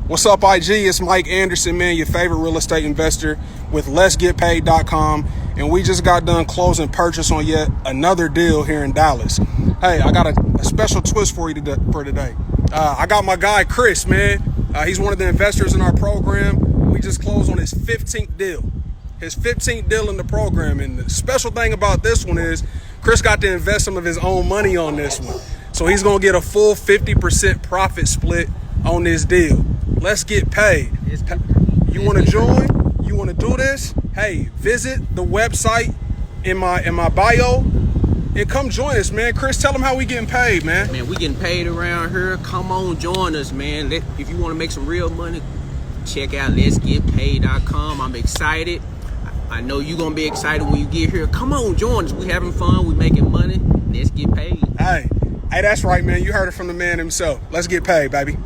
What's up, IG? It's Mike Anderson, man, your favorite real estate investor with Let'sGetPaid.com. And we just got done closing purchase on yet another deal here in Dallas. Hey, I got a special twist for you today. I got my guy, Chris, man. He's one of the investors in our program. We just closed on his 15th deal. His 15th deal in the program. And the special thing about this one is Chris got to invest some of his own money on this one. So he's going to get a full 50% profit split on this deal. Let's get paid. You want to join? You want to do this? Hey, visit the website in my bio and come join us, man. Chris, tell them how we getting paid, man. Man, we getting paid around here. Come on, join us, man. If you want to make some real money, check out Let'sGetPaid.com. I'm excited. I know you're going to be excited when you get here. Come on, join us. We having fun. We making money. Let's get paid. Hey, that's right, man. You heard it from the man himself. Let's get paid, baby.